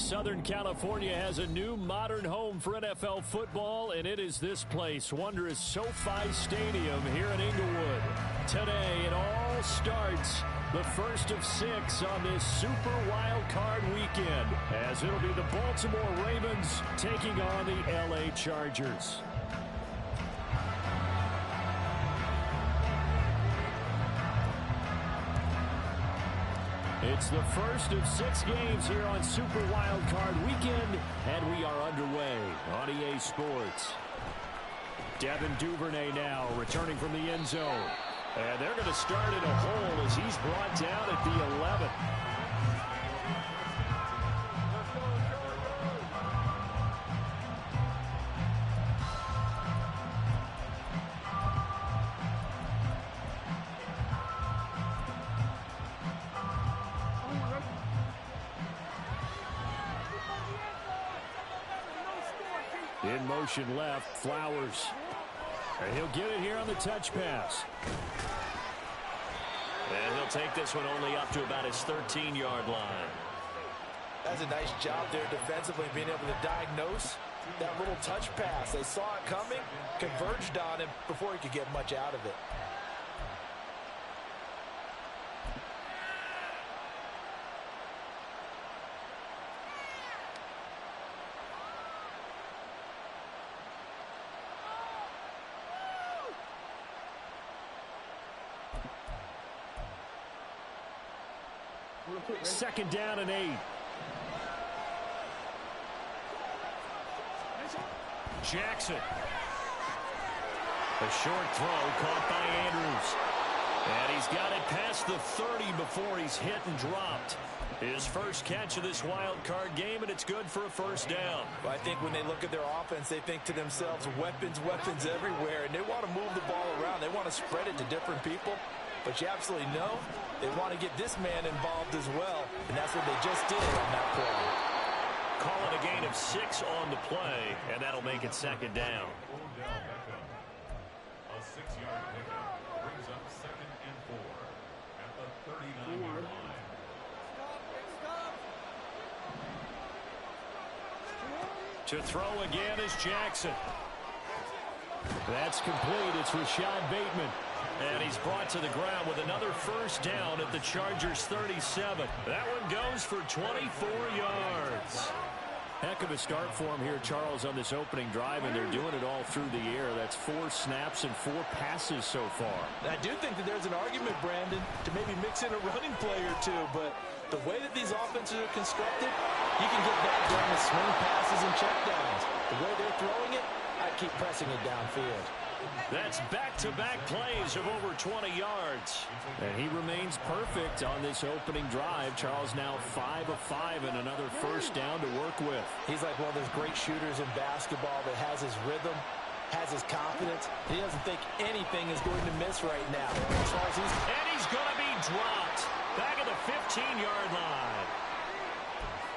Southern California has a new modern home for NFL football, and it is this place, wondrous SoFi Stadium here in Inglewood. Today, it all starts the first of 6 on this Super Wild Card weekend, as it'll be the Baltimore Ravens taking on the LA Chargers. It's the first of 6 games here on Super Wild Card weekend, and we are underway on EA Sports. Devin Duvernay now returning from the end zone. And they're going to start in a hole as he's brought down at the 11. In motion left, Flowers. And he'll get it here on the touch pass. And he'll take this one only up to about his 13-yard line. That's a nice job there defensively, being able to diagnose that little touch pass. They saw it coming, converged on him before he could get much out of it. Second down and 8. Jackson. A short throw caught by Andrews. And he's got it past the 30 before he's hit and dropped. His first catch of this wild card game, and it's good for a first down. Well, I think when they look at their offense, they think to themselves, weapons, weapons everywhere, and they want to move the ball around. They want to spread it to different people. But you absolutely know they want to get this man involved as well, and that's what they just did on that play. Call it a gain of 6 on the play, and that'll make it second down. A 6-yard pickup brings up 2nd and 4 at the 39-yard line. To throw again is Jackson. That's complete. It's Rashad Bateman. And he's brought to the ground with another first down at the Chargers' 37. That one goes for 24 yards. Heck of a start for him here, Charles, on this opening drive, and they're doing it all through the air. That's 4 snaps and 4 passes so far. And I do think that there's an argument, Brandon, to maybe mix in a running play or two, but the way that these offenses are constructed, you can get that down with swing passes and checkdowns. The way they're throwing it, I'd keep pressing it downfield. That's back-to-back plays of over 20 yards. And he remains perfect on this opening drive. Charles now 5 of 5 and another first down to work with. He's like one of those great shooters in basketball that has his rhythm, has his confidence. He doesn't think anything is going to miss right now. As far as and he's going to be dropped back at the 15-yard line.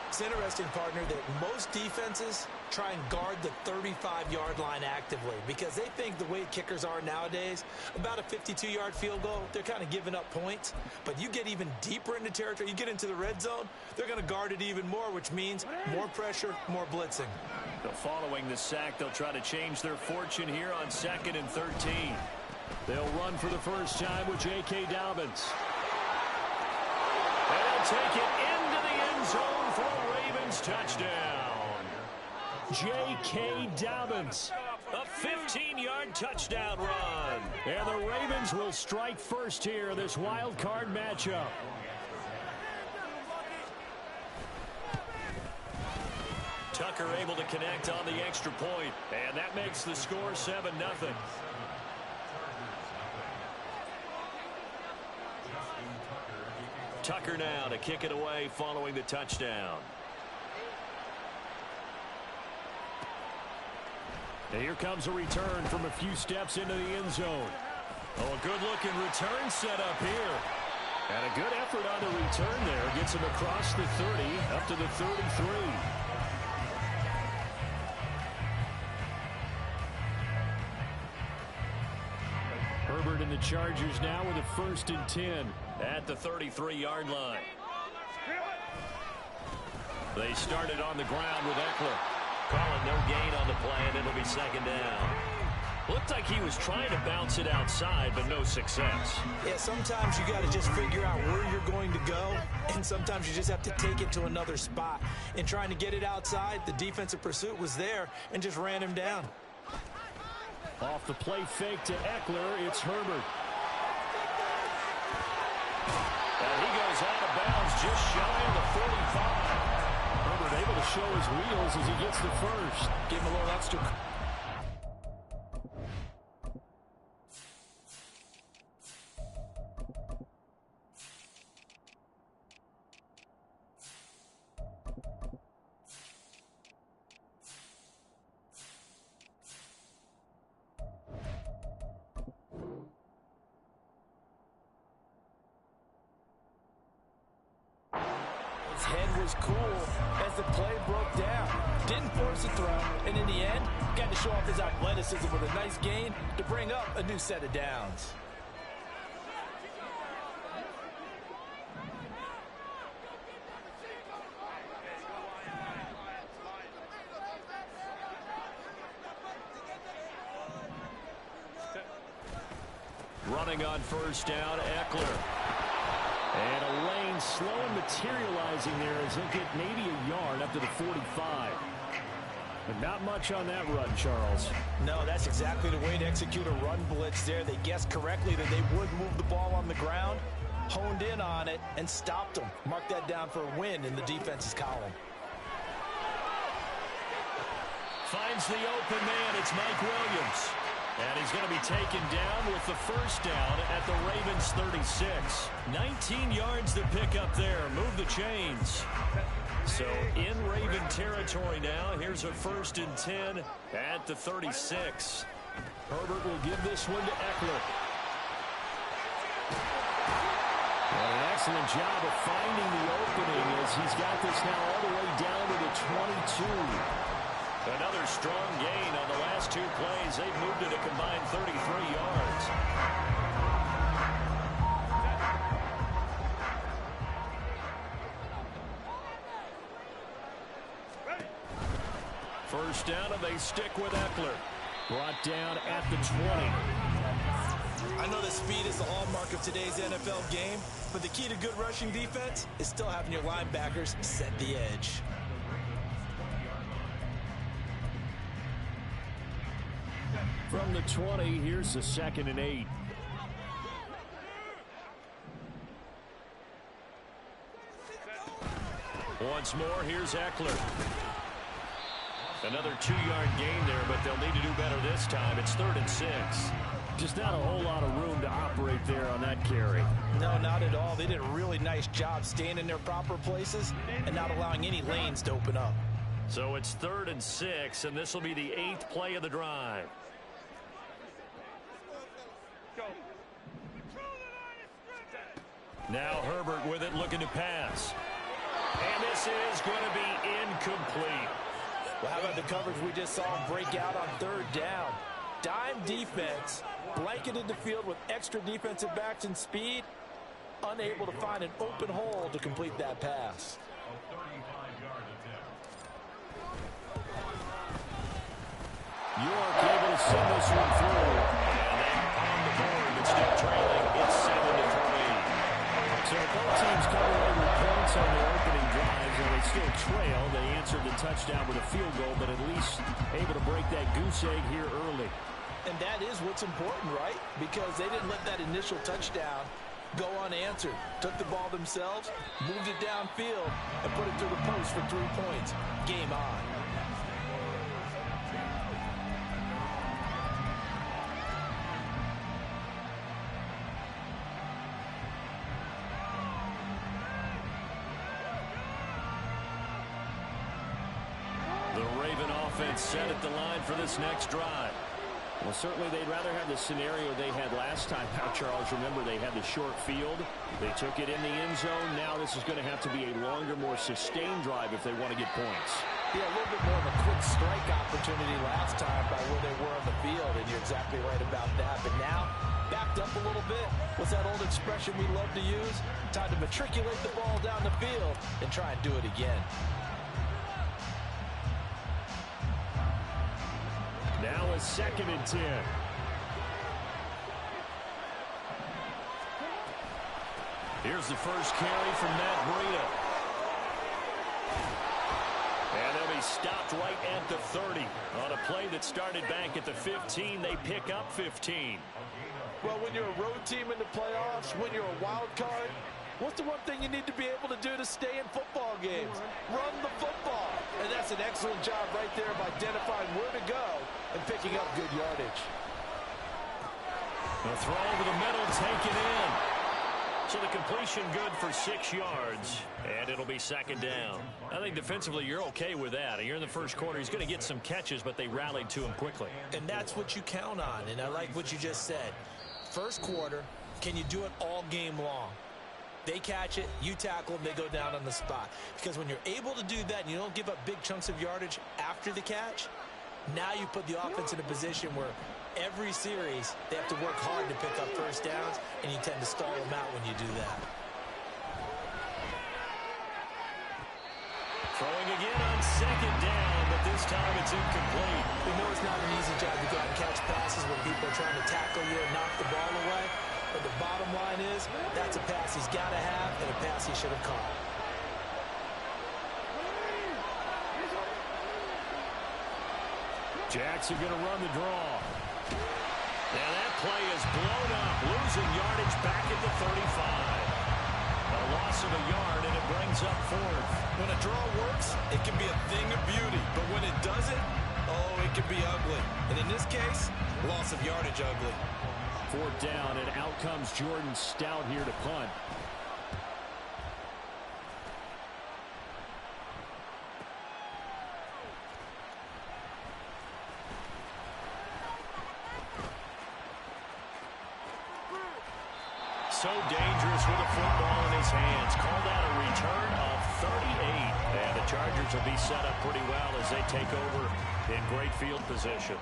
It's interesting, partner, that most defenses try and guard the 35-yard line actively because they think the way kickers are nowadays, about a 52-yard field goal, they're kind of giving up points. But you get even deeper into territory, you get into the red zone, they're going to guard it even more, which means more pressure, more blitzing. Following the sack, they'll try to change their fortune here on 2nd and 13. They'll run for the first time with J.K. Dobbins. And they'll take it into the end zone for a Ravens touchdown. J.K. Dobbins, a 15-yard touchdown run. And the Ravens will strike first here, this wild card matchup. Tucker able to connect on the extra point, and that makes the score 7-0. Tucker now to kick it away following the touchdown. And here comes a return from a few steps into the end zone. Oh, a good-looking return set up here. And a good effort on the return there. Gets him across the 30, up to the 33. Herbert and the Chargers now with a 1st and 10 at the 33-yard line. They started on the ground with Eckler. Calling no gain on the play, and it'll be second down. Looked like he was trying to bounce it outside, but no success. Yeah, sometimes you got to just figure out where you're going to go, and sometimes you just have to take it to another spot. In trying to get it outside, the defensive pursuit was there and just ran him down. Off the play fake to Eckler, it's Herbert. And he goes out of bounds just shy of the 45. Herbert able to show his wheels as he gets the first. Give him a little extra. Head was cool as the play broke down. Didn't force a throw, and in the end, got to show off his athleticism with a nice gain to bring up a new set of downs. Running on first down, Eckler. And a lane slow and materializing there as he'll get maybe a yard up to the 45. But not much on that run, Charles. No, that's exactly the way to execute a run blitz there. They guessed correctly that they would move the ball on the ground, honed in on it, and stopped them. Mark that down for a win in the defense's column. Finds the open man. It's Mike Williams. And he's going to be taken down with the first down at the Ravens 36. 19 yards to pick up there. Move the chains. So in Raven territory now. Here's a 1st and 10 at the 36. Herbert will give this one to Eckler. And an excellent job of finding the opening as he's got this now all the way down to the 22. Another strong gain on the last 2 plays. They've moved it a combined 33 yards. First down, and they stick with Eckler. Brought down at the 20. I know that speed is the hallmark of today's NFL game, but the key to good rushing defense is still having your linebackers set the edge. From the 20, here's the 2nd and 8. Once more, here's Eckler. Another 2-yard gain there, but they'll need to do better this time. It's 3rd and 6. Just not a whole lot of room to operate there on that carry. No, not at all. They did a really nice job staying in their proper places and not allowing any lanes to open up. So it's 3rd and 6, and this will be the 8th play of the drive. Now Herbert with it, looking to pass. And this is going to be incomplete. Well, how about the coverage we just saw break out on 3rd down? Dime defense, blanketed the field with extra defensive backs and speed, unable to find an open hole to complete that pass. York able to send this one through. And they on the board, but still trailing. It's 7-3. So both teams coming away with points on their opening drives, and they still trail. They answered the touchdown with a field goal, but at least able to break that goose egg here early. And that is what's important, right? Because they didn't let that initial touchdown go unanswered. Took the ball themselves, moved it downfield, and put it through the post for 3 points. Game on. Set at the line for this next drive. Well, certainly they'd rather have the scenario they had last time. Now, Charles, remember they had the short field. They took it in the end zone. Now this is going to have to be a longer, more sustained drive if they want to get points. Yeah, a little bit more of a quick strike opportunity last time by where they were on the field, and you're exactly right about that. But now, backed up a little bit. What's that old expression we love to use? Time to matriculate the ball down the field and try and do it again. a 2nd and 10. Here's the first carry from Matt Breida. And they'll be stopped right at the 30. On a play that started back at the 15, they pick up 15. Well, when you're a road team in the playoffs, when you're a wild card, what's the one thing you need to be able to do to stay in football games? Run the football. And that's an excellent job right there of identifying where to go and picking up good yardage. The throw over the middle, taken in. So the completion good for 6 yards, and it'll be 2nd down. I think defensively you're okay with that. You're in the first quarter. He's going to get some catches, but they rallied to him quickly. And that's what you count on, and I like what you just said. First quarter, can you do it all game long? They catch it, you tackle them, they go down on the spot. Because when you're able to do that and you don't give up big chunks of yardage after the catch, now you put the offense in a position where every series they have to work hard to pick up first downs, and you tend to stall them out when you do that. Throwing again on 2nd down, but this time it's incomplete. We know it's not an easy job to go out and catch passes when people are trying to tackle you and knock the ball away. But the bottom line is, that's a pass he's got to have and a pass he should have caught. Jackson going to run the draw. And that play is blown up, losing yardage back at the 35. A loss of a yard, and it brings up 4th. When a draw works, it can be a thing of beauty. But when it doesn't, oh, it can be ugly. And in this case, loss of yardage ugly. 4th down, and out comes Jordan Stout here to punt. So dangerous with a football in his hands. Called out a return of 38. And the Chargers will be set up pretty well as they take over in great field position.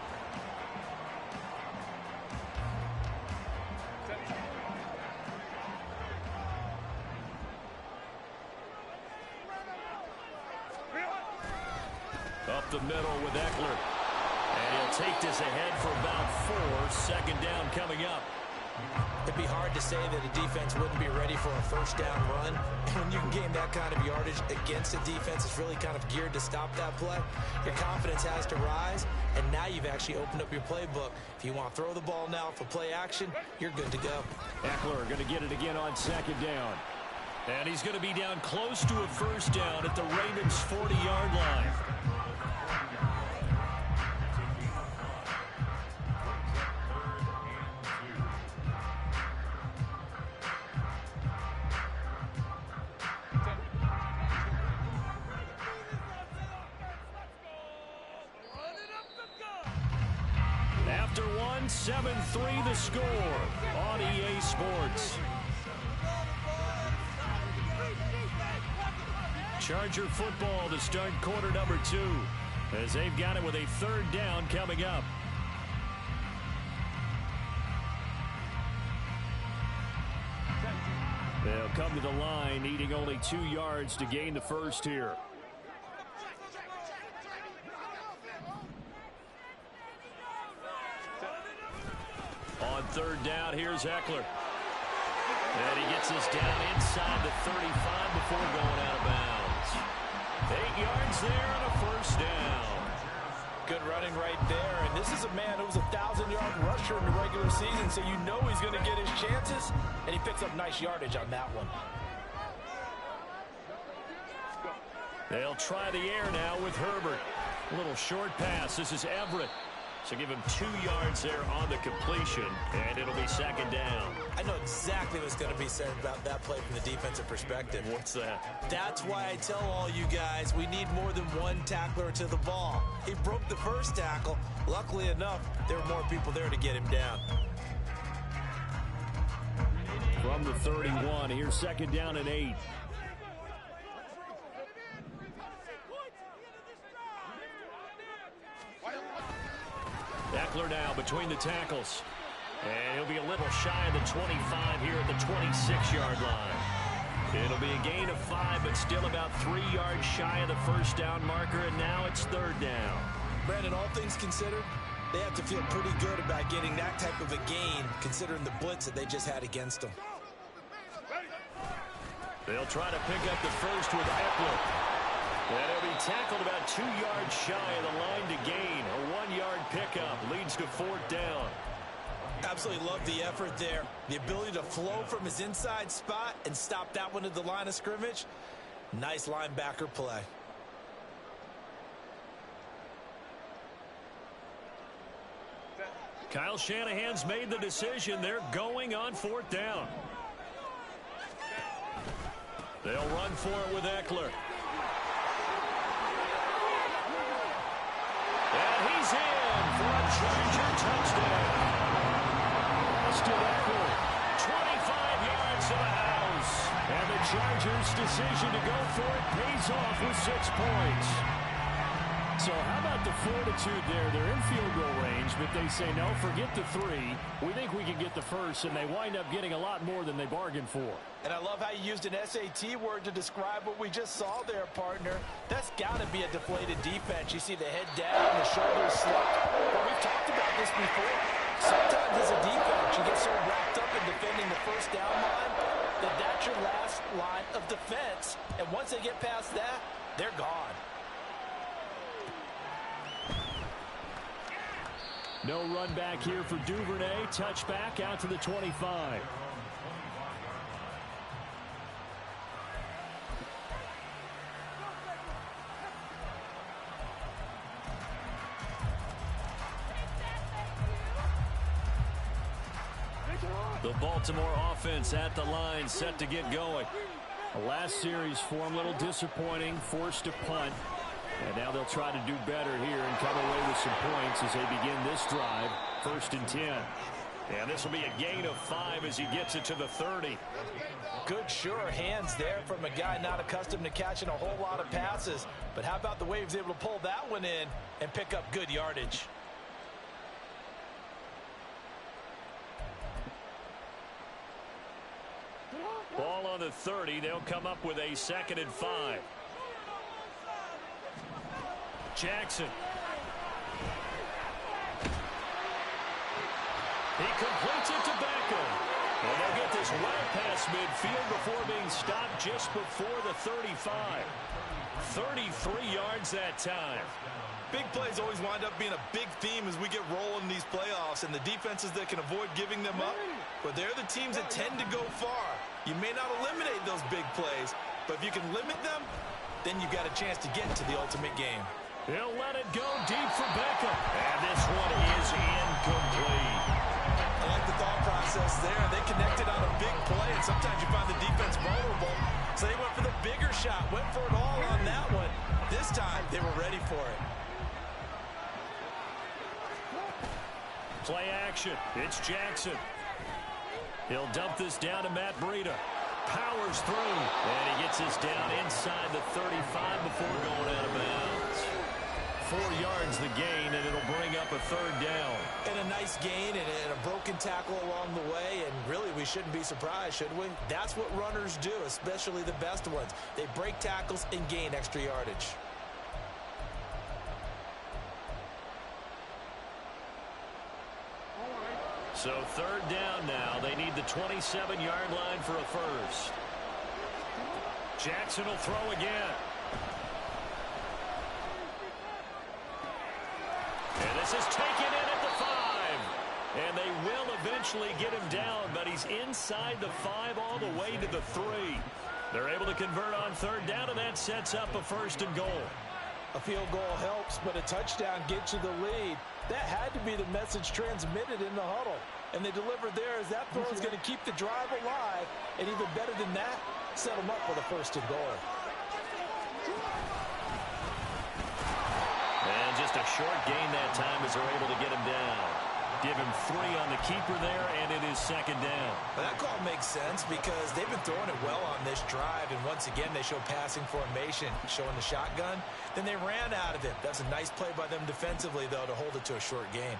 Up the middle with Eckler. And he'll take this ahead for about 4. 2nd down coming up. It'd be hard to say that a defense wouldn't be ready for a first down run. And when you can gain that kind of yardage against a defense that's really kind of geared to stop that play, your confidence has to rise, and now you've actually opened up your playbook. If you want to throw the ball now for play action, you're good to go. Eckler going to get it again on 2nd down. And he's going to be down close to a first down at the Ravens' 40-yard line. After 7-3 the score on EA Sports. Charger football to start quarter number 2 as they've got it with a 3rd down coming up. They'll come to the line needing only 2 yards to gain the first here. On 3rd down, here's Eckler. And he gets us down inside the 35 before going out of bounds. 8 yards there and a first down. Good running right there. And this is a man who was a 1,000-yard rusher in the regular season, so you know he's going to get his chances. And he picks up nice yardage on that one. They'll try the air now with Herbert. A little short pass. This is Everett. So give him 2 yards there on the completion, and it'll be 2nd down. I know exactly what's going to be said about that play from the defensive perspective. What's that? That's why I tell all you guys we need more than one tackler to the ball. He broke the first tackle. Luckily enough, there were more people there to get him down. From the 31, here's 2nd down and 8. Eckler now between the tackles. And he'll be a little shy of the 25 here at the 26-yard line. It'll be a gain of 5, but still about 3 yards shy of the first down marker, and now it's 3rd down. Brandon, all things considered, They have to feel pretty good about getting that type of a gain, considering the blitz that they just had against them. They'll try to pick up the first with Eckler. And he'll be tackled about 2 yards shy of the line to gain. A 1-yard pickup leads to 4th down. Absolutely love the effort there. The ability to flow from his inside spot and stop that one at the line of scrimmage. Nice linebacker play. Kyle Shanahan's made the decision. They're going on 4th down. They'll run for it with Eckler. And he's in for a Charger touchdown. Austin Eckler, 25 yards to the house. And the Chargers' decision to go for it pays off with 6 points. So how about the fortitude there? They're in field goal range, but they say, no, forget the 3. We think we can get the first, and they wind up getting a lot more than they bargained for. And I love how you used an SAT word to describe what we just saw there, partner. That's got to be a deflated defense. You see the head down, the shoulders slumped. Well, we've talked about this before. Sometimes as a defense, you get so wrapped up in defending the first down line that that's your last line of defense. And once they get past that, they're gone. No run back here for Duvernay. Touchback out to the 25. The Baltimore offense at the line, set to get going. The last series for them, a little disappointing, forced to punt. And now they'll try to do better here and come away with some points as they begin this drive. 1st and 10. And this will be a gain of 5 as he gets it to the 30. Good, sure hands there from a guy not accustomed to catching a whole lot of passes. But how about the way he was able to pull that one in and pick up good yardage? Ball on the 30. They'll come up with a 2nd and 5. Jackson. He completes it to Beckham. And they'll get this well past midfield before being stopped just before the 35. 33 yards that time. Big plays always wind up being a big theme as we get rolling in these playoffs, and the defenses that can avoid giving them up, but they're the teams that tend to go far. You may not eliminate those big plays, but if you can limit them, then you've got a chance to get into the ultimate game. He'll let it go deep for Beckham. And this one is incomplete. I like the thought process there. They connected on a big play, and sometimes you find the defense vulnerable. So they went for the bigger shot, went for it all on that one. This time, they were ready for it. Play action. It's Jackson. He'll dump this down to Matt Breida. Powers through. And he gets this down inside the 35 before going out of bounds. 4 yards the gain, and it'll bring up a 3rd down. And a nice gain and a broken tackle along the way, and really we shouldn't be surprised, should we? That's what runners do, especially the best ones. They break tackles and gain extra yardage. So 3rd down now. They need the 27-yard line for a first. Jackson will throw again. And this is taken in at the 5. And they will eventually get him down, but he's inside the 5 all the way to the 3. They're able to convert on 3rd down, and that sets up a 1st and goal. A field goal helps, but a touchdown gets you the lead. That had to be the message transmitted in the huddle. And they delivered there as that throw is going to keep the drive alive. And even better than that, set them up for the 1st and goal. And just a short gain that time as they're able to get him down. Give him 3 on the keeper there, and it is 2nd down. Well, that call makes sense because they've been throwing it well on this drive, and once again they show passing formation, showing the shotgun. Then they ran out of it. That's a nice play by them defensively, though, to hold it to a short gain.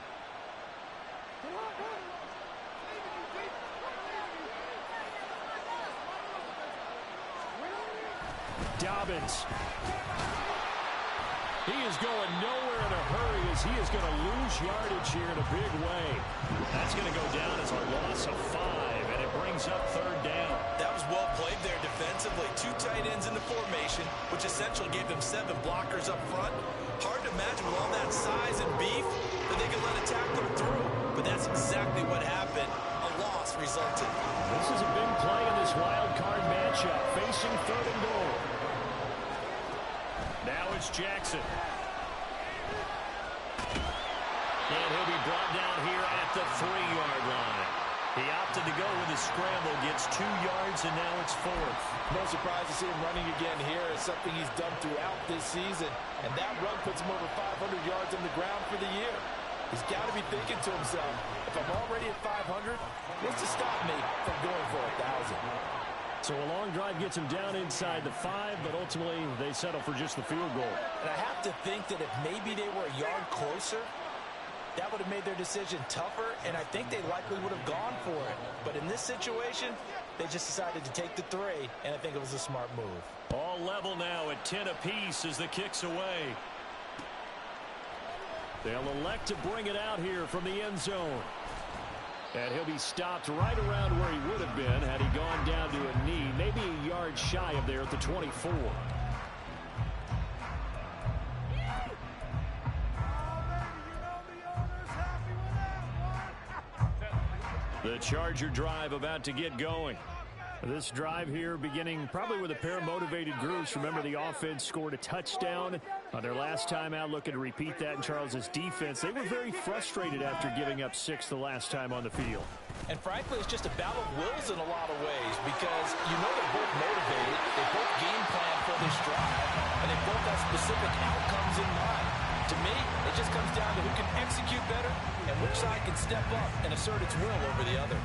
Dobbins. He is going nowhere in a hurry as he is going to lose yardage here in a big way. That's going to go down as a loss of 5, and it brings up 3rd down. That was well played there defensively. 2 tight ends in the formation, which essentially gave them 7 blockers up front. Hard to imagine with all that size and beef that they could let a tackler through. But that's exactly what happened. A loss resulted. This is a big play in this wild card matchup, facing 3rd and goal. Now it's Jackson. And he'll be brought down here at the 3-yard line. He opted to go with his scramble, gets 2 yards, and now it's 4th. No surprise to see him running again here. It's something he's done throughout this season. And that run puts him over 500 yards on the ground for the year. He's got to be thinking to himself, if I'm already at 500, what's to stop me from going for 1,000? So a long drive gets him down inside the 5, but ultimately they settle for just the field goal. And I have to think that if maybe they were a yard closer, that would have made their decision tougher, and I think they likely would have gone for it. But in this situation, they just decided to take the 3, and I think it was a smart move. All level now at 10 apiece as the kick's away. They'll elect to bring it out here from the end zone. And he'll be stopped right around where he would have been had he gone down to a knee, maybe a yard shy of there at the 24. The Charger drive about to get going. This drive here beginning probably with a pair of motivated groups. Remember, the offense scored a touchdown on their last time out, looking to repeat that in Charles's defense. They were very frustrated after giving up 6 the last time on the field. And frankly, it's just a battle of wills in a lot of ways because you know they're both motivated, they both game plan for this drive, and they both have specific outcomes in mind. To me, it just comes down to who can execute better and which side can step up and assert its will over the other.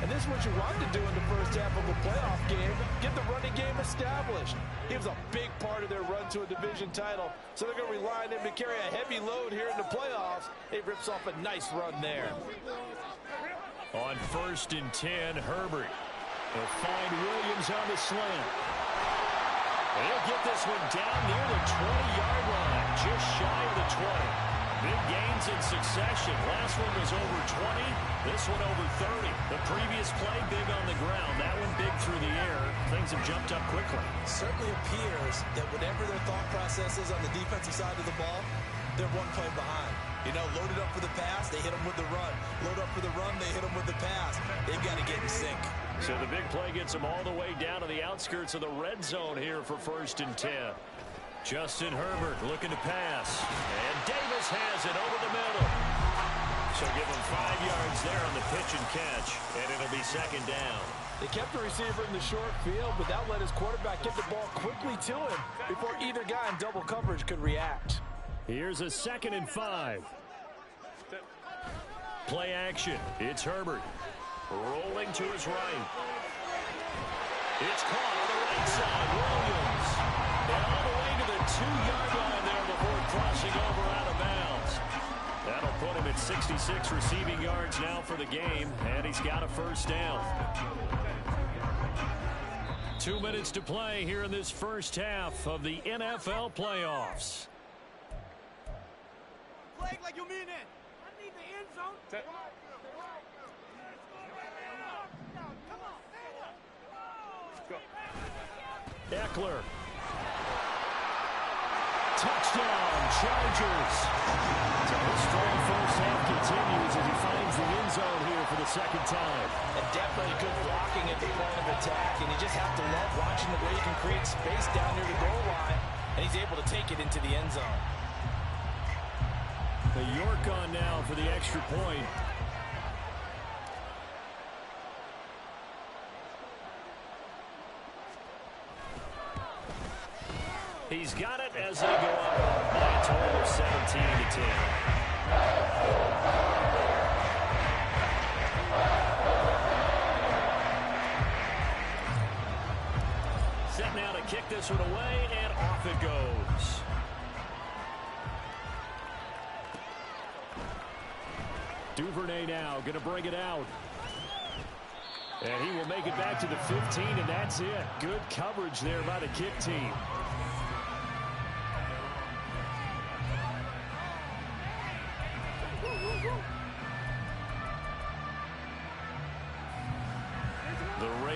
And this is what you want to do in the first half of a playoff game. Get the running game established. He was a big part of their run to a division title. So they're going to rely on him to carry a heavy load here in the playoffs. He rips off a nice run there. On 1st and 10, Herbert will find Williams on the slant. He'll get this one down near the 20-yard line, just shy of the 20. Big gains in succession. Last one was over 20. This one over 30. The previous play big on the ground. That one big through the air. Things have jumped up quickly. It certainly appears that whatever their thought process is on the defensive side of the ball, they're one play behind. You know, loaded up for the pass, they hit them with the run. Load up for the run, they hit them with the pass. They've got to get in sync. So the big play gets them all the way down to the outskirts of the red zone here for 1st and 10. Justin Herbert looking to pass. And Davis has it over the middle. So give him 5 yards there on the pitch and catch. And it'll be 2nd down. They kept the receiver in the short field, but that let his quarterback get the ball quickly to him before either guy in double coverage could react. Here's a 2nd and 5. Play action. It's Herbert. Rolling to his right. It's caught on the right side. Williams. And all the way to the 2-yard line there before crossing over out of bounds. That'll put him at 66 receiving yards now for the game, and he's got a 1st down. 2 minutes to play here in this first half of the NFL playoffs. Play like you mean it. I need the end zone. Eckler. Touchdown, Chargers. So his strong first half continues as he finds the end zone here for the 2nd time. And definitely good blocking at the point of attack, and you just have to love watching the way he can create space down near the goal line, and he's able to take it into the end zone. The York on now for the extra point. He's got it as they go up by a total of 17-10. Set now to kick this one away, and off it goes. Duvernay now going to bring it out. And he will make it back to the 15, and that's it. Good coverage there by the kick team.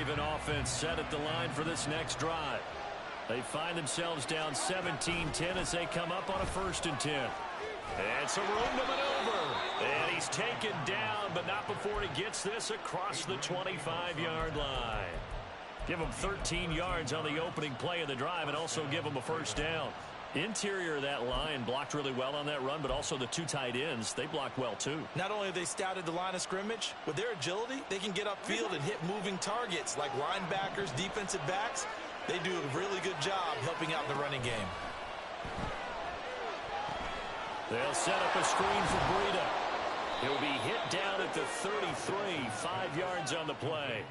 Raven offense set at the line for this next drive. They find themselves down 17-10 as they come up on a 1st and 10. And some room to maneuver. And he's taken down, but not before he gets this across the 25-yard line. Give him 13 yards on the opening play of the drive and also give him a 1st down. Interior of that line blocked really well on that run, but also the 2 tight ends, they blocked well too. Not only have they scouted the line of scrimmage, with their agility, they can get upfield and hit moving targets like linebackers, defensive backs. They do a really good job helping out in the running game. They'll set up a screen for Breida. He'll be hit down at the 33, 5 yards on the play.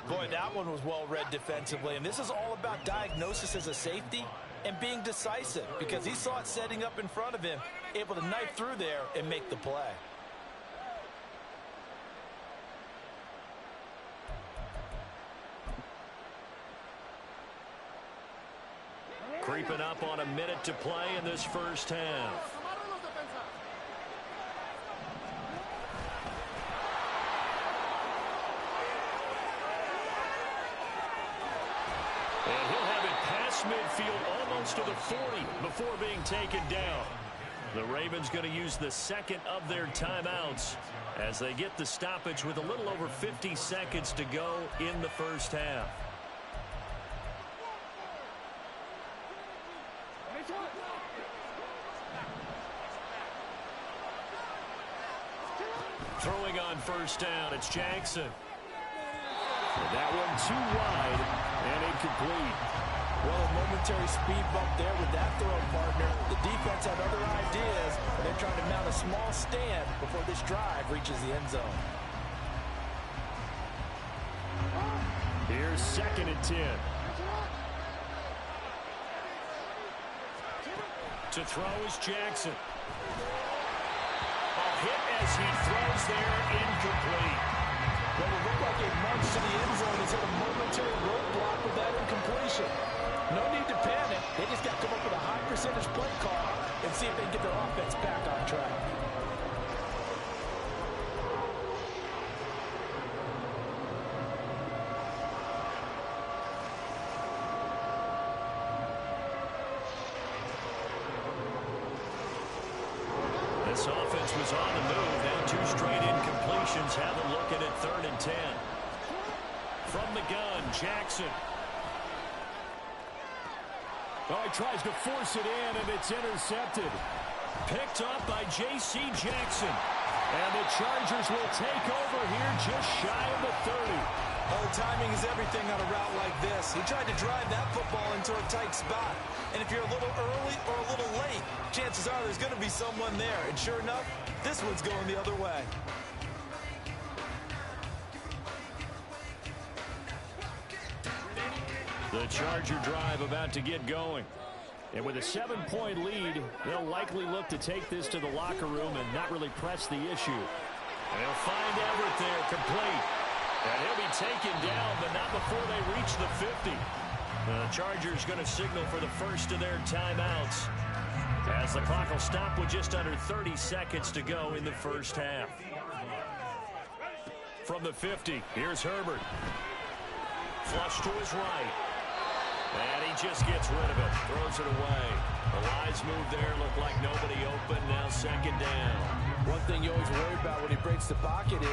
Boy, that one was well read defensively, and this is all about diagnosis as a safety and being decisive because he saw it setting up in front of him, able to knife through there and make the play. Creeping up on a minute to play in this 1st half. And he'll have it past midfield almost to the 40 before being taken down. The Ravens going to use the 2nd of their timeouts as they get the stoppage with a little over 50 seconds to go in the 1st half. Throwing on 1st down, it's Jackson. And that one too wide and incomplete. Well, a momentary speed bump there with that throw, partner. The defense had other ideas, and they're trying to mount a small stand before this drive reaches the end zone. Here's 2nd and 10. To throw is Jackson. A hit as he throws there, incomplete. Well, it looked like a march to the end zone has hit a momentary roadblock with that incompletion. No need to panic. They just got to come up with a high percentage play call and see if they can get their offense back on track. This offense was on the move. Now 2 straight incompletions. Have a look at it 3rd and 10. From the gun, Jackson. Oh, he tries to force it in, and it's intercepted. Picked up by J.C. Jackson. And the Chargers will take over here just shy of the 30. Oh, timing is everything on a route like this. He tried to drive that football into a tight spot. And if you're a little early or a little late, chances are there's going to be someone there. And sure enough, this one's going the other way. The Charger drive about to get going. And with a 7-point lead, they'll likely look to take this to the locker room and not really press the issue. And they'll find Everett there, complete. And he'll be taken down, but not before they reach the 50. The Chargers going to signal for the 1st of their timeouts as the clock will stop with just under 30 seconds to go in the 1st half. From the 50, here's Herbert. Flush to his right. And he just gets rid of it. Throws it away. The Lions move there. Look like nobody open. Now 2nd down. One thing you always worry about when he breaks the pocket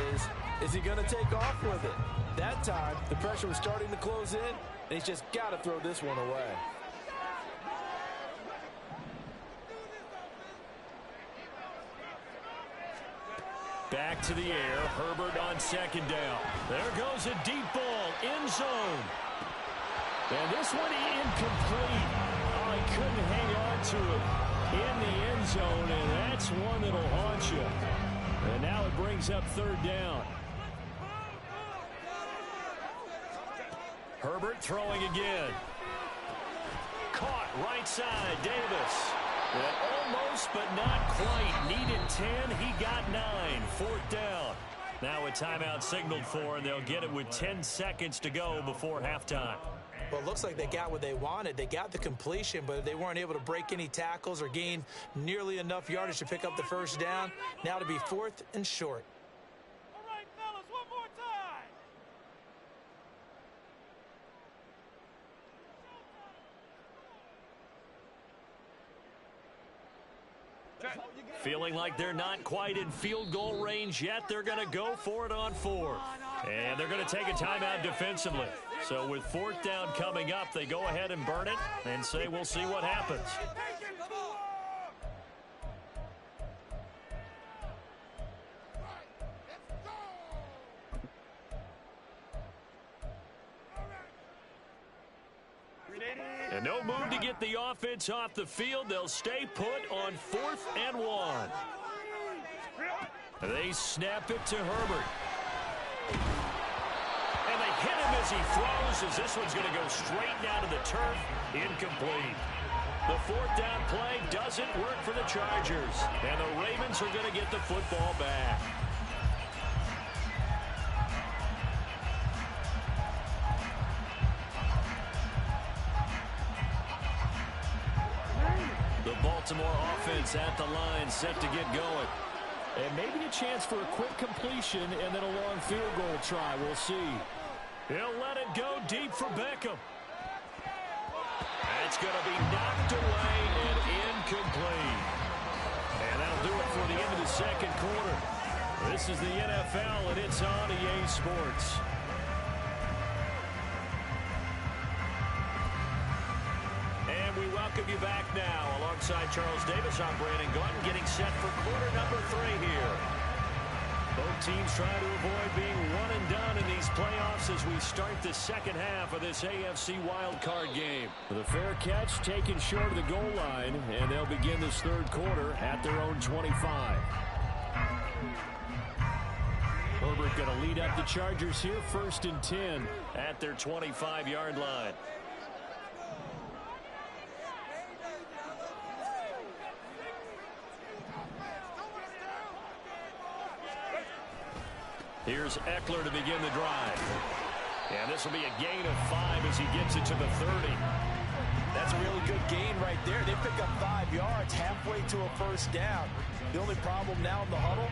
is he going to take off with it? That time, the pressure was starting to close in, and he's just got to throw this one away. Back to the air. Herbert on 2nd down. There goes a deep ball. End zone. And this one incomplete. Oh, he couldn't hang on to it in the end zone, and that's one that'll haunt you. And now it brings up 3rd down. Herbert throwing again. Caught right side, Davis. And almost, but not quite. Needed 10, he got 9. 4th down. Now a timeout signaled for, and they'll get it with 10 seconds to go before halftime. Well, it looks like they got what they wanted. They got the completion, but they weren't able to break any tackles or gain nearly enough yardage to pick up the 1st down. Now to be 4th and short. All right, fellas, one more time. Feeling like they're not quite in field goal range yet, they're going to go for it on 4th. And they're going to take a timeout defensively. So with 4th down coming up, they go ahead and burn it and say we'll see what happens. And no move to get the offense off the field. They'll stay put on 4th and 1. They snap it to Herbert. And they hit him as he throws, as this one's going to go straight down to the turf. Incomplete. The 4th down play doesn't work for the Chargers. And the Ravens are going to get the football back. The Baltimore offense at the line, set to get going. And maybe a chance for a quick completion and then a long field goal try. We'll see. He'll let it go deep for Beckham. That's going to be knocked away and incomplete. And that'll do it for the end of the second quarter. This is the NFL, and it's on EA Sports. And we welcome you back now. Alongside Charles Davis, I'm Brandon Gaudin, getting set for quarter number 3 here. Both teams trying to avoid being one and done in these playoffs as we start the second half of this AFC wildcard game. The fair catch taken short of the goal line, and they'll begin this third quarter at their own 25. Herbert going to lead up the Chargers here, 1st and 10 at their 25-yard line. Here's Eckler to begin the drive. And this will be a gain of 5 as he gets it to the 30. That's a really good gain right there. They pick up 5 yards halfway to a first down. The only problem now in the huddle,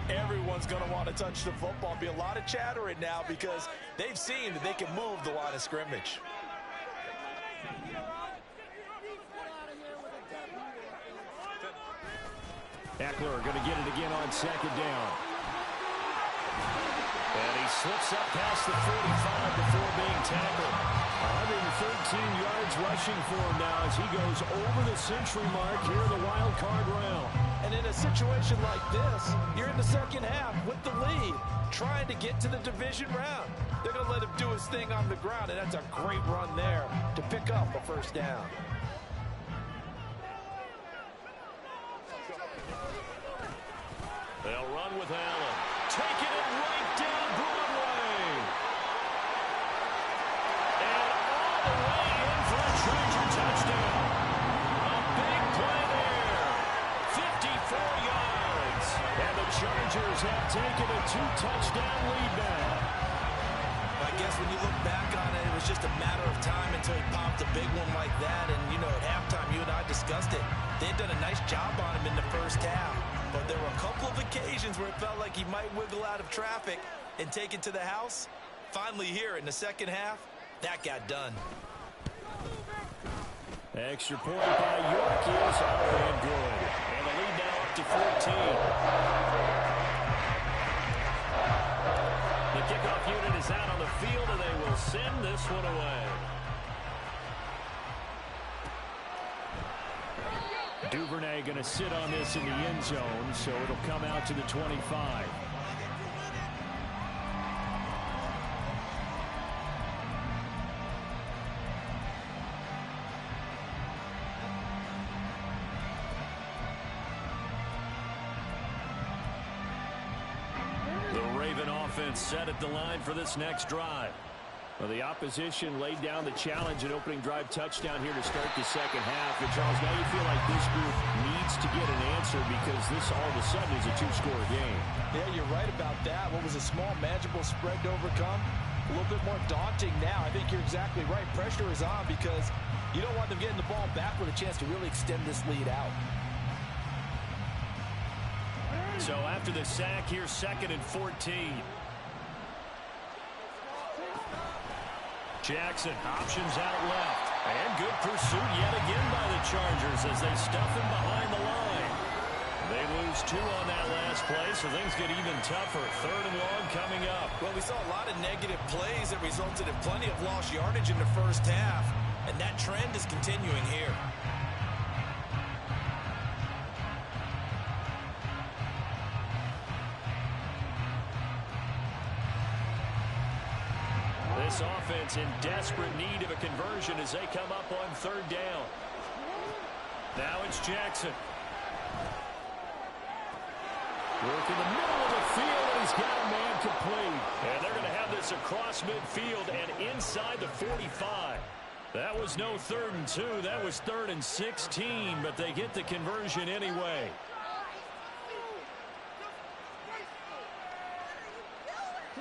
everyone's going to want to touch the football. Be a lot of chattering now because they've seen that they can move the line of scrimmage. Eckler going to get it again on 2nd down. And he slips up past the 45 before being tackled. 113 yards rushing for him now as he goes over the century mark here in the wild card round. And in a situation like this, you're in the second half with the lead, trying to get to the division round. They're going to let him do his thing on the ground, and that's a great run there to pick up a first down. They'll run with Allen. Taking it right down Broadway. And all the way in for a Charger touchdown. A big play there. 54 yards. And the Chargers have taken a 2-touchdown lead now. I guess when you look back on it, it was just a matter of time until he popped a big one like that. And, you know, at halftime, you and I discussed it. They'd done a nice job on him in the first half. But there were a couple of occasions where it felt like he might wiggle out of traffic and take it to the house. Finally here in the second half, that got done. Extra point by York is up and good. And the lead now up to 14. The kickoff unit is out on the field, and they will send this one away. Duvernay going to sit on this in the end zone, so it'll come out to the 25. The Raven offense set at the line for this next drive. Well, the opposition laid down the challenge and opening drive touchdown here to start the second half. And, Charles, now you feel like this group needs to get an answer because this all of a sudden is a 2-score game. Yeah, you're right about that. What was a small, manageable spread to overcome? A little bit more daunting now. I think you're exactly right. Pressure is on because you don't want them getting the ball back with a chance to really extend this lead out. So after the sack, here's 2nd and 14. Jackson options out left. And good pursuit yet again by the Chargers as they stuff him behind the line. They lose 2 on that last play, so things get even tougher. 3rd and long coming up. Well, we saw a lot of negative plays that resulted in plenty of lost yardage in the first half, and that trend is continuing here. This offense in desperate need of a conversion as they come up on 3rd down. Now it's Jackson. Work in the middle of the field, and he's got a man complete. And they're going to have this across midfield and inside the 45. That was no 3rd and 2. That was 3rd and 16, but they get the conversion anyway.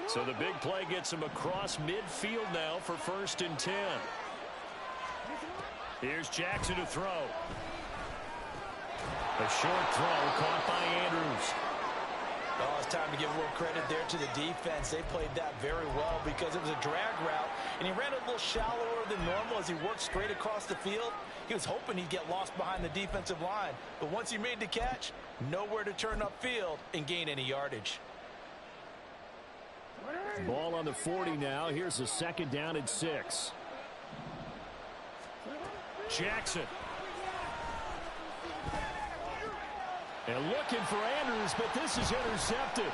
So the big play gets him across midfield now for 1st and 10. Here's Jackson to throw. A short throw caught by Andrews. Oh, it's time to give a little credit there to the defense. They played that very well because it was a drag route, and he ran a little shallower than normal as he worked straight across the field. He was hoping he'd get lost behind the defensive line, but once he made the catch, nowhere to turn upfield and gain any yardage. Ball on the 40 now. Here's a 2nd down and 6. Jackson. And looking for Andrews, but this is intercepted.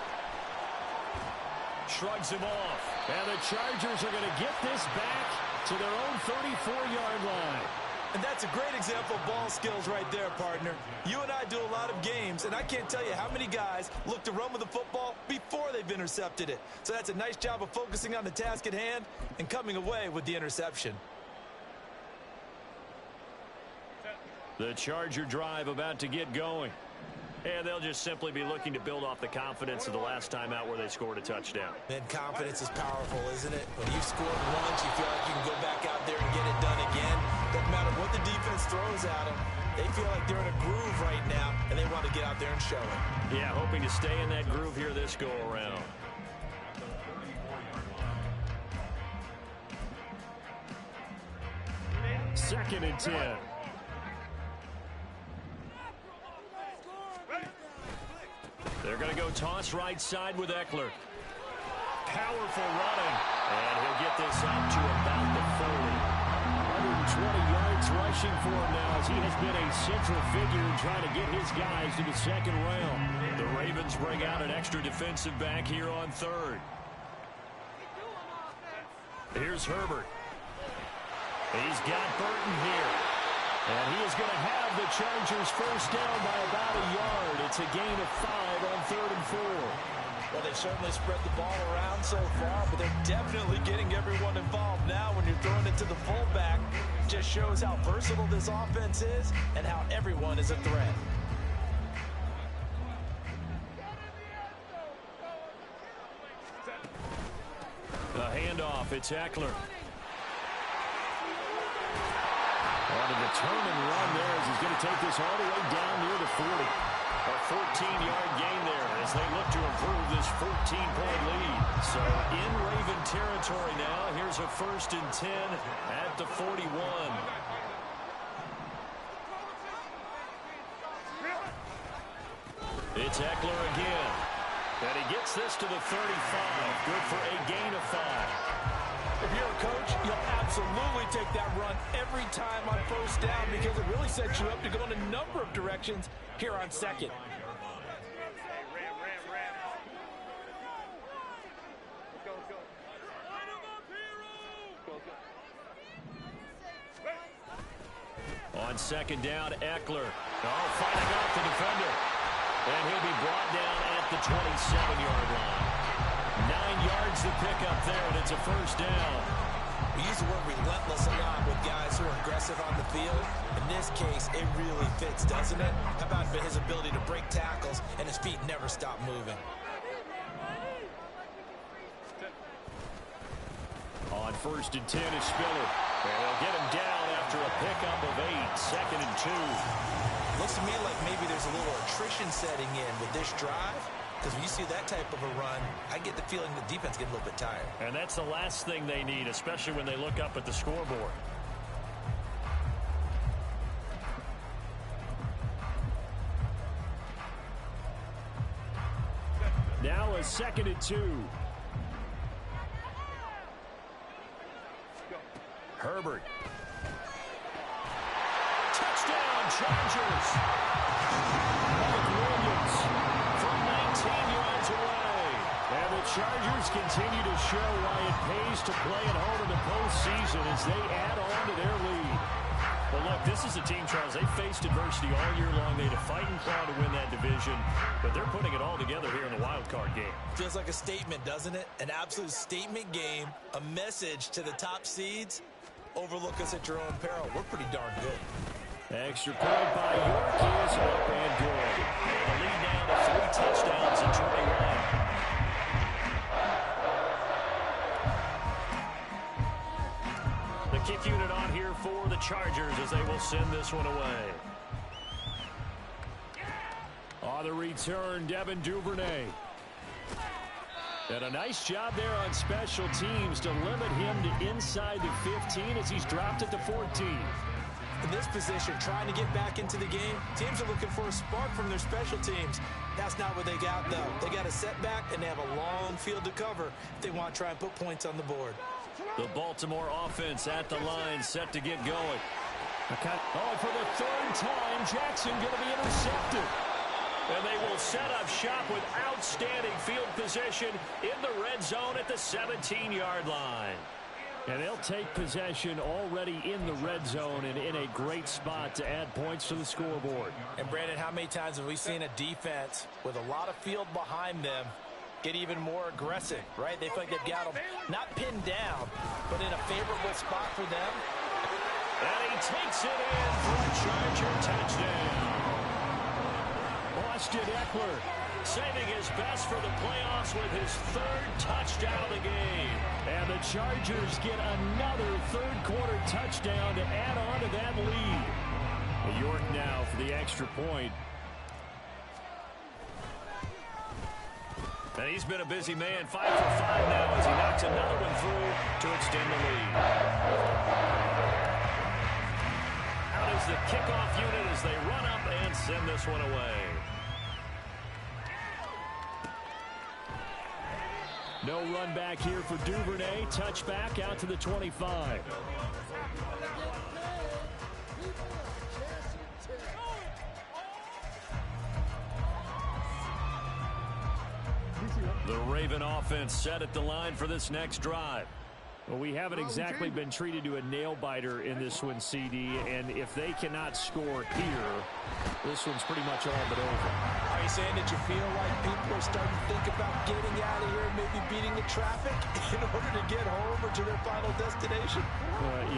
Shrugs him off. And the Chargers are going to get this back to their own 34-yard line. And that's a great example of ball skills right there, partner. You and I do a lot of games, and I can't tell you how many guys look to run with the football before they've intercepted it. So that's a nice job of focusing on the task at hand and coming away with the interception. The Charger drive about to get going. And they'll just simply be looking to build off the confidence of the last time out where they scored a touchdown. And confidence is powerful, isn't it? When you scored once, you feel like you can go back out there and get it done again. Doesn't matter what the defense throws at them. They feel like they're in a groove right now, and they want to get out there and show it. Yeah, hoping to stay in that groove here this go-around. Second and 10. They're going to go toss right side with Eckler. Powerful running. And he'll get this up to about the 40. 120 yards rushing for him now as he has been a central figure in trying to get his guys to the 2nd round. The Ravens bring out an extra defensive back here on 3rd. Here's Herbert. He's got Burton here. And he is going to have the Chargers first down by about a yard. It's a gain of 5 on 3rd and 4. Well, they've certainly spread the ball around so far, but they're definitely getting everyone involved now when you're throwing it to the fullback. Just shows how versatile this offense is and how everyone is a threat. The handoff, it's Eckler. On a determined run there as he's going to take this all the way down near the 40. A 14-yard gain there as they look to improve this 14-point lead. So in Raven territory now. Here's a 1st and 10 at the 41. It's Eckler again. And he gets this to the 35. Good for a gain of 5. If you're a coach, you'll absolutely take that run every time on 1st down because it really sets you up to go in a number of directions here on 2nd. On 2nd down, Eckler. Oh, fighting off the defender. And he'll be brought down at the 27-yard line. 9 yards to pick up there, and it's a 1st down. We use the word relentless a lot with guys who are aggressive on the field. In this case, it really fits, doesn't it? How about his ability to break tackles and his feet never stop moving? On 1st and 10 is Spiller. And they'll get him down after a pickup of 8. 2nd and 2. Looks to me like maybe there's a little attrition setting in with this drive. Because when you see that type of a run, I get the feeling the defense gets a little bit tired. And that's the last thing they need, especially when they look up at the scoreboard. a 2nd and 2. Herbert. Touchdown, Chargers. Mike Williams from 19 yards away. And the Chargers continue to show why it pays to play at home in the postseason as they add on to their lead. Well, look, this is a team, Charles. They faced adversity all year long. They had to fight and claw to win that division, but they're putting it all together here in the wild card game. Feels like a statement, doesn't it? An absolute statement game, a message to the top seeds. Overlook us at your own peril. We're pretty darn good. Extra point by York is up and good. And the lead now to 3 touchdowns and 21. The kick unit on here for the Chargers as they will send this one away. On the return, Devin Duvernay. And a nice job there on special teams to limit him to inside the 15 as he's dropped it to 14. In this position, trying to get back into the game, teams are looking for a spark from their special teams. That's not what they got, though. They got a setback, and they have a long field to cover if they want to try and put points on the board. The Baltimore offense at the line, set to get going. Oh, for the 3rd time, Jackson going to be intercepted. And they will set up shop with outstanding field position in the red zone at the 17-yard line. And they'll take possession already in the red zone and in a great spot to add points to the scoreboard. And, Brandon, how many times have we seen a defense with a lot of field behind them get even more aggressive, right? They feel like they've got them not pinned down, but in a favorable spot for them. And he takes it in for a Charger touchdown. Austin Eckler saving his best for the playoffs with his 3rd touchdown of the game. And the Chargers get another 3rd quarter touchdown to add on to that lead. York now for the extra point. And he's been a busy man, 5 for 5 now as he knocks another one through to extend the lead. Out is the kickoff unit as they run up and send this one away. No run back here for Duvernay. Touchback out to the 25. The Raven offense set at the line for this next drive. Well, we haven't exactly been treated to a nail-biter in this one, CD, and if they cannot score here, this one's pretty much all but over. Are you saying that you feel like people are starting to think about getting out of here and maybe beating the traffic in order to get home or to their final destination?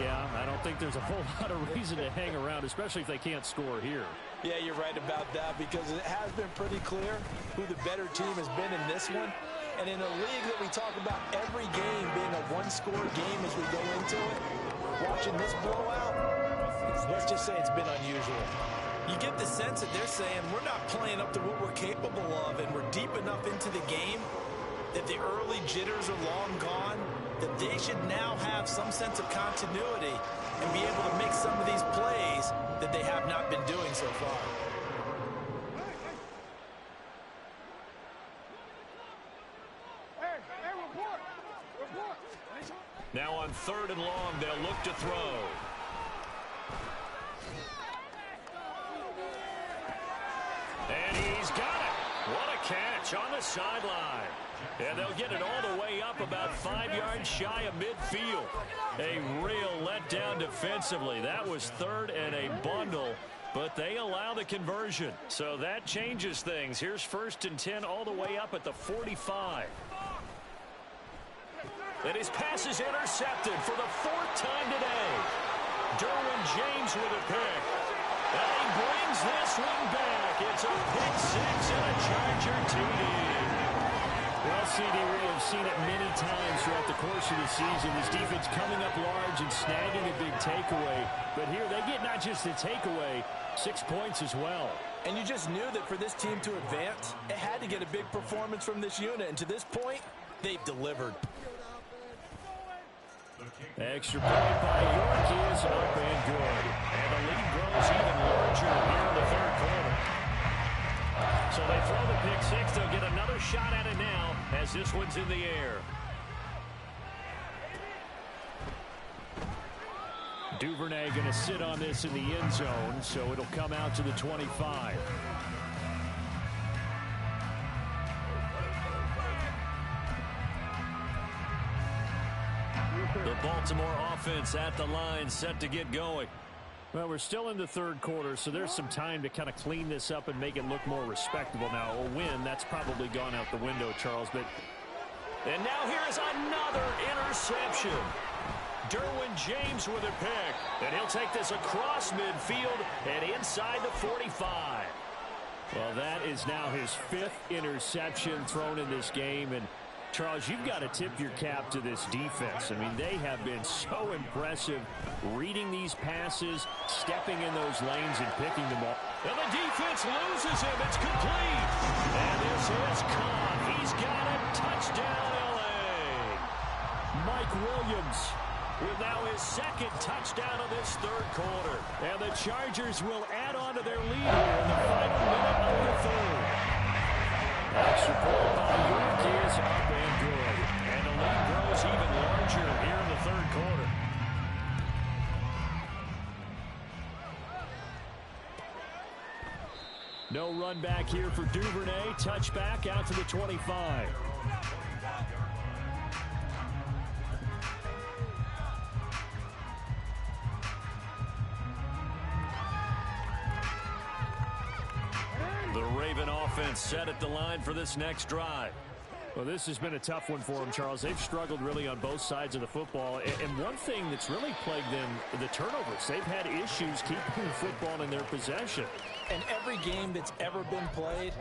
Yeah, I don't think there's a whole lot of reason to hang around, especially if they can't score here. Yeah, you're right about that because it has been pretty clear who the better team has been in this one. And in a league that we talk about every game being a one-score game as we go into it, watching this blowout, let's just say it's been unusual. You get the sense that they're saying we're not playing up to what we're capable of and we're deep enough into the game that the early jitters are long gone, that they should now have some sense of continuity and be able to make some of these plays that they have not been doing so far. Now on 3rd and long, they'll look to throw. And he's got it. What a catch on the sideline. And they'll get it all the way up about 5 yards shy of midfield. A real letdown defensively. That was 3rd and a bundle, but they allow the conversion. So that changes things. Here's 1st and 10 all the way up at the 45. And his pass is intercepted for the 4th time today. Derwin James with a pick. And he brings this one back. It's a pick 6 and a Charger TD. Well, CD, we have seen it many times throughout the course of the season. This defense coming up large and snagging a big takeaway. But here they get not just the takeaway, 6 points as well. And you just knew that for this team to advance, it had to get a big performance from this unit. And to this point, they've delivered. Extra point by York is up and good. And the lead grows even larger here in the 3rd quarter. So they throw the pick six. They'll get another shot at it now as this one's in the air. Duvernay going to sit on this in the end zone, so it'll come out to the 25. The Baltimore offense at the line, set to get going. Well, we're still in the third quarter, so there's some time to kind of clean this up and make it look more respectable. Now, a win, that's probably gone out the window, Charles. And now here's another interception. Derwin James with a pick. And he'll take this across midfield and inside the 45. Well, that is now his fifth interception thrown in this game. And Charles, you've got to tip your cap to this defense. I mean, they have been so impressive reading these passes, stepping in those lanes and picking them up. And the defense loses him. It's complete. And this is caught. He's got a touchdown, L.A. Mike Williams with now his second touchdown of this third quarter. And the Chargers will add on to their lead here in the final minute of the third. That support by York is up and good. And the lead grows even larger here in the third quarter. No run back here for Duvernay. Touchback out to the 25. The Raven offense set at the line for this next drive. Well, this has been a tough one for them, Charles. They've struggled really on both sides of the football. And one thing that's really plagued them, the turnovers. They've had issues keeping the football in their possession. And every game that's ever been played,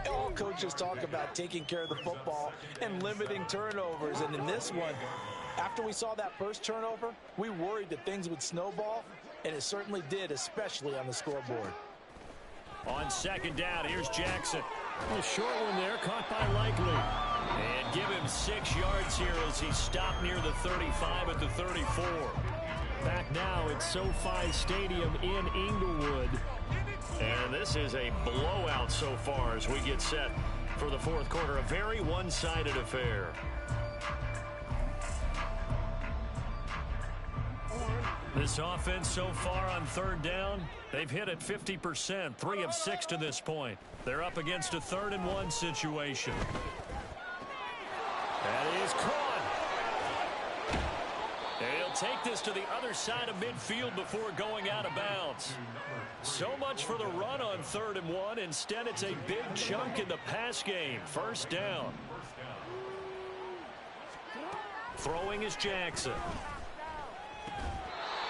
all coaches talk about taking care of the football and limiting turnovers. And in this one, after we saw that first turnover, we worried that things would snowball, and it certainly did, especially on the scoreboard. On second down, here's Jackson. A short one there, caught by Likely. And give him 6 yards here as he stopped near the 35 at the 34. Back now at SoFi Stadium in Inglewood. And this is a blowout so far as we get set for the fourth quarter. A very one-sided affair. This offense so far on third down, they've hit at 50%, 3 of 6 to this point. They're up against a 3rd and 1 situation. That is caught. And he'll take this to the other side of midfield before going out of bounds. So much for the run on 3rd and 1. Instead, it's a big chunk in the pass game. First down. Throwing is Jackson.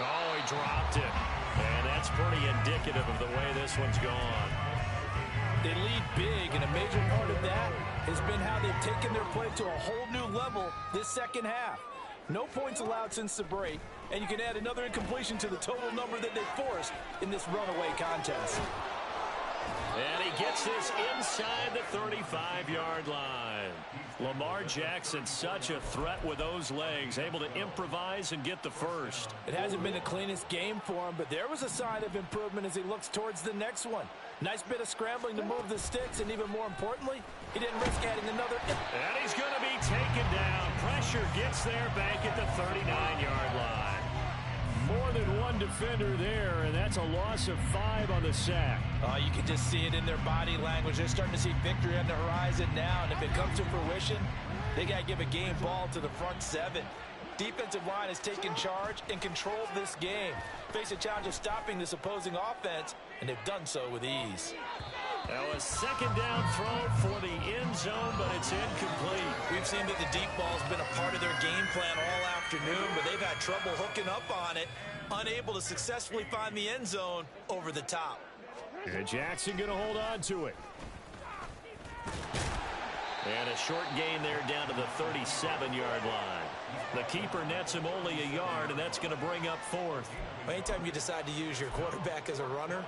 Oh, he dropped it. And that's pretty indicative of the way this one's gone. They lead big, and a major part of that has been how they've taken their play to a whole new level this second half. No points allowed since the break, and you can add another incompletion to the total number that they forced in this runaway contest. And he gets this inside the 35-yard line. Lamar Jackson, such a threat with those legs, able to improvise and get the first. It hasn't been the cleanest game for him, but there was a sign of improvement as he looks towards the next one. Nice bit of scrambling to move the sticks, and even more importantly, he didn't risk adding another. And he's going to be taken down. Pressure gets there back at the 39-yard line. More than one defender there, and that's a loss of 5 on the sack. You can just see it in their body language. They're starting to see victory on the horizon now, and if it comes to fruition, they got to give a game ball to the front 7. Defensive line has taken charge and controlled this game. Face a challenge of stopping this opposing offense, and they've done so with ease. Now a second down throw for the end zone, but it's incomplete. We've seen that the deep ball's been a part of their game plan all afternoon, but they've had trouble hooking up on it, unable to successfully find the end zone over the top. And Jackson going to hold on to it. And a short gain there down to the 37-yard line. The keeper nets him only a yard, and that's going to bring up 4th. Anytime you decide to use your quarterback as a runner,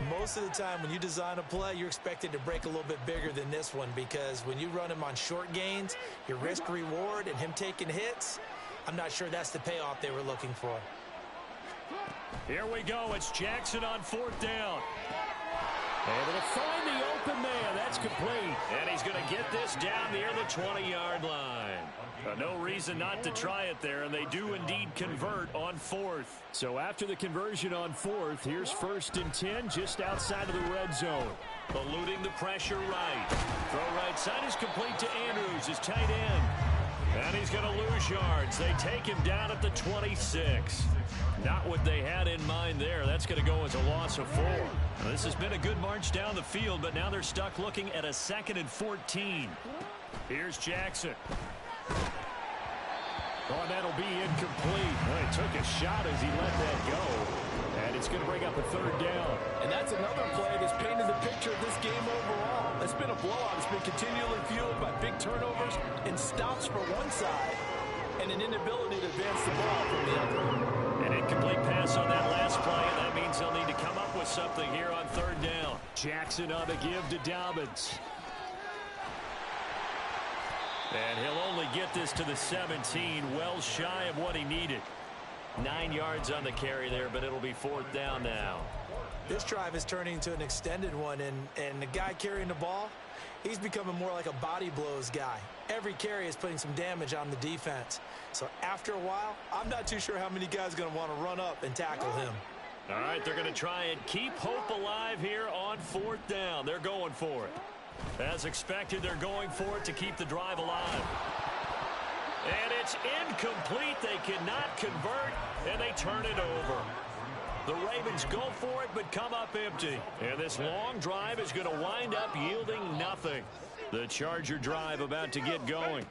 most of the time when you design a play, you're expected to break a little bit bigger than this one, because when you run him on short gains, your risk reward and him taking hits, I'm not sure that's the payoff they were looking for. Here we go. It's Jackson on 4th down. Able to find the open man. That's complete. And he's going to get this down near the 20-yard line. No reason not to try it there, and they do indeed convert on fourth. So after the conversion on fourth, here's 1st and 10 just outside of the red zone. Eluding the pressure right. Throw right side is complete to Andrews, his tight end. And he's going to lose yards. They take him down at the 26. Not what they had in mind there. That's going to go as a loss of 4. Now, this has been a good march down the field, but now they're stuck looking at a 2nd and 14. Here's Jackson. Oh, that'll be incomplete. Well, he took a shot as he let that go. And it's going to bring up a 3rd down. And that's another play that's painted the picture of this game overall. It's been a blowout. It's been continually fueled by big turnovers and stops for one side and an inability to advance the ball from the other. An incomplete pass on that last play, and that means they'll need to come up with something here on 3rd down. Jackson on the give to Dobbins. And he'll only get this to the 17, well shy of what he needed. 9 yards on the carry there, but it'll be 4th down now. This drive is turning into an extended one, and the guy carrying the ball, he's becoming more like a body blows guy. Every carry is putting some damage on the defense. So after a while, I'm not too sure how many guys are going to want to run up and tackle him. All right, they're going to try and keep hope alive here on 4th down. They're going for it. As expected, they're going for it to keep the drive alive. And it's incomplete. They cannot convert, and they turn it over. The Ravens go for it, but come up empty. And this long drive is going to wind up yielding nothing. The Charger drive about to get going.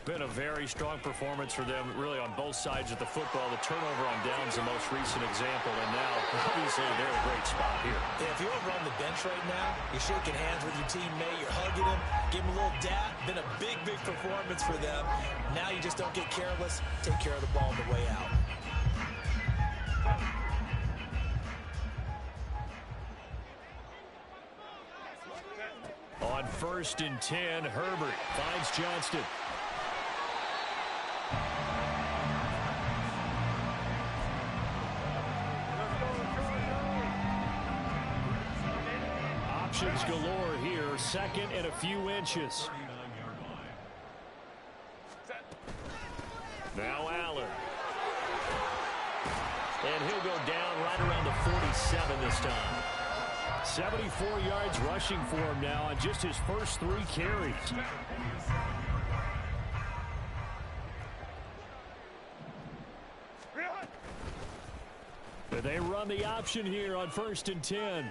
Been a very strong performance for them, really, on both sides of the football. The turnover on downs the most recent example, and now, obviously, they're in a great spot here. Yeah, if you're over on the bench right now, you're shaking hands with your teammate, you're hugging him, give him a little dap. Been a big, big performance for them. Now you just don't get careless. Take care of the ball on the way out. On 1st and 10, Herbert finds Johnston. Options galore here. 2nd and a few inches. Now Allen. And he'll go down right around the 47 this time. 74 yards rushing for him now on just his first 3 carries. But they run the option here on 1st and 10.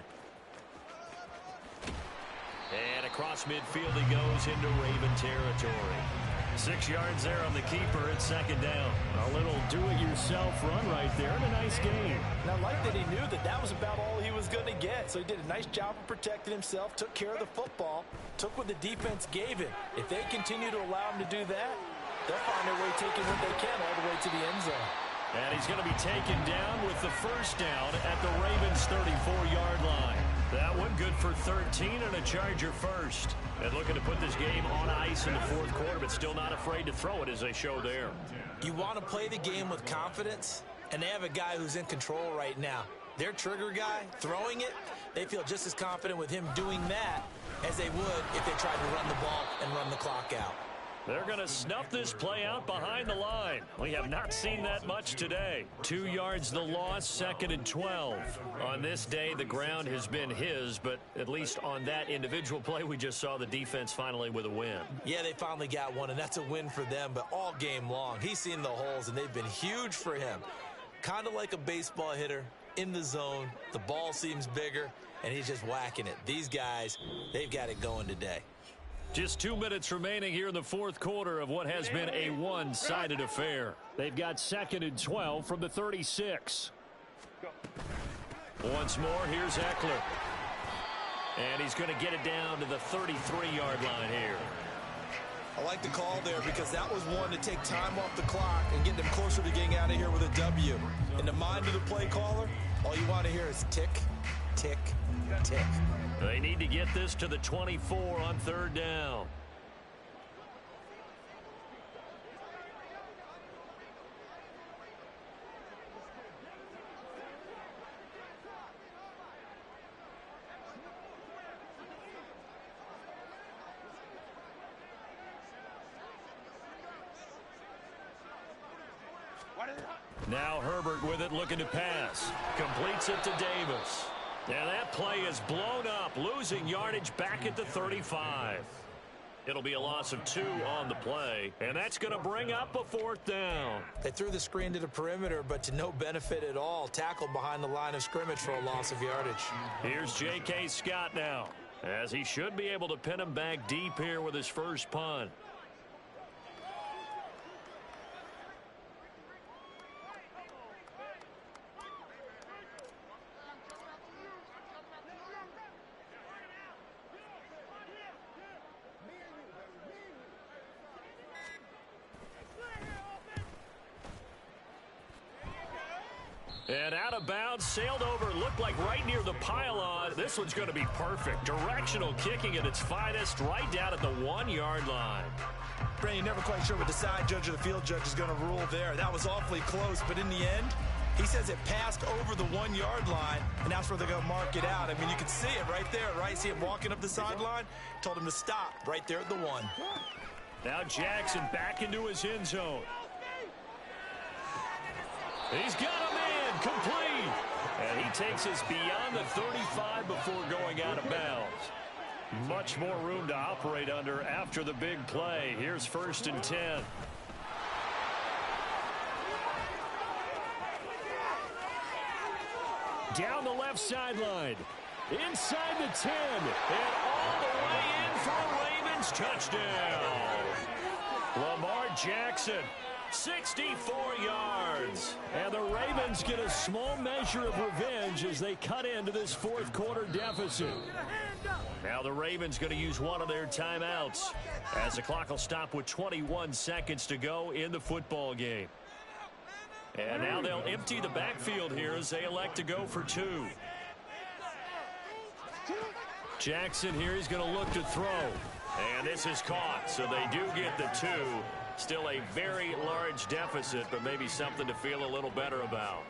And across midfield he goes into Raven territory. 6 yards there on the keeper at 2nd down. A little do-it-yourself run right there and a nice game. And I like that he knew that that was about all he was going to get. So he did a nice job of protecting himself, took care of the football, took what the defense gave him. If they continue to allow him to do that, they'll find their way taking what they can all the way to the end zone. And he's going to be taken down with the 1st down at the Ravens' 34-yard line. That one good for 13 and a Charger first. And looking to put this game on ice in the 4th quarter, but still not afraid to throw it as they show there. You want to play the game with confidence, and they have a guy who's in control right now. Their trigger guy, throwing it, they feel just as confident with him doing that as they would if they tried to run the ball and run the clock out. They're going to snuff this play out behind the line. We have not seen that much today. 2 yards the loss, 2nd and 12. On this day, the ground has been his, but at least on that individual play, we just saw the defense finally with a win. Yeah, they finally got one, and that's a win for them, but all game long, he's seen the holes, and they've been huge for him. Kind of like a baseball hitter in the zone. The ball seems bigger, and he's just whacking it. These guys, they've got it going today. Just 2 minutes remaining here in the 4th quarter of what has been a one-sided affair. They've got 2nd and 12 from the 36. Once more, here's Eckler. And he's going to get it down to the 33-yard line here. I like the call there because that was one to take time off the clock and get them closer to getting out of here with a W. In the mind of the play caller, all you want to hear is tick, tick, tick. They need to get this to the 24 on 3rd down. Now Herbert with it, looking to pass. Completes it to Davis. And that play is blown up, losing yardage back at the 35. It'll be a loss of 2 on the play, and that's going to bring up a 4th down. They threw the screen to the perimeter, but to no benefit at all. Tackled behind the line of scrimmage for a loss of yardage. Here's J.K. Scott now, as he should be able to pin him back deep here with his first punt. And out of bounds, sailed over, looked like right near the pylon. This one's going to be perfect. Directional kicking at its finest, right down at the 1-yard line. Brandon, you're never quite sure what the side judge or the field judge is going to rule there. That was awfully close, but in the end, he says it passed over the 1-yard line, and that's where they're going to mark it out. I mean, you can see it right there, right? See him walking up the sideline? Told him to stop right there at the 1. Now Jackson back into his end zone. He's got him in, complete. And he takes us beyond the 35 before going out of bounds. Much more room to operate under after the big play. Here's 1st and 10. Down the left sideline. Inside the 10. And all the way in for a Ravens touchdown. Lamar Jackson, 64 yards. And the Ravens get a small measure of revenge as they cut into this 4th quarter deficit. Now the Ravens going to use one of their timeouts as the clock will stop with 21 seconds to go in the football game. And now they'll empty the backfield here as they elect to go for 2. Jackson here is going to look to throw. And this is caught, so they do get the 2. Still a very large deficit, but maybe something to feel a little better about.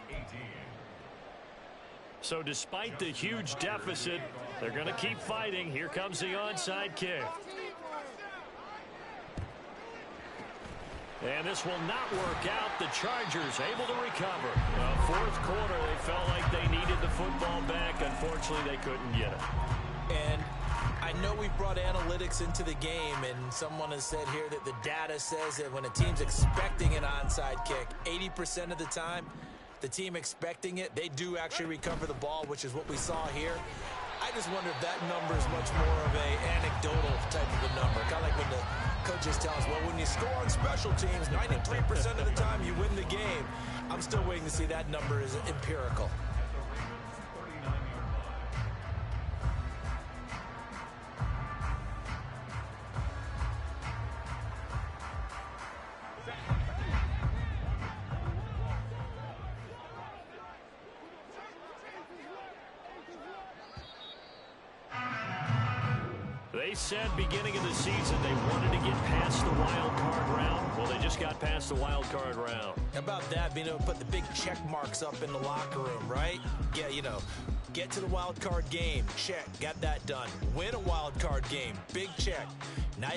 So despite the huge deficit, they're going to keep fighting. Here comes the onside kick. And this will not work out. The Chargers able to recover. 4th quarter, they felt like they needed the football back. Unfortunately, they couldn't get it. And I know we've brought analytics into the game, and someone has said here that the data says that when a team's expecting an onside kick, 80% of the time, the team expecting it, they do actually recover the ball, which is what we saw here. I just wonder if that number is much more of a anecdotal type of a number. Kind of like when the coaches tell us, well, when you score on special teams, 93% of the time you win the game. I'm still waiting to see that number is empirical. They said beginning of the season they wanted to get past the wild card round. Well, they just got past the wild card round. How about that, being able to put the big check marks up in the locker room, right? Yeah, you know, get to the wild card game, check, got that done. Win a wild card game, big check. Now you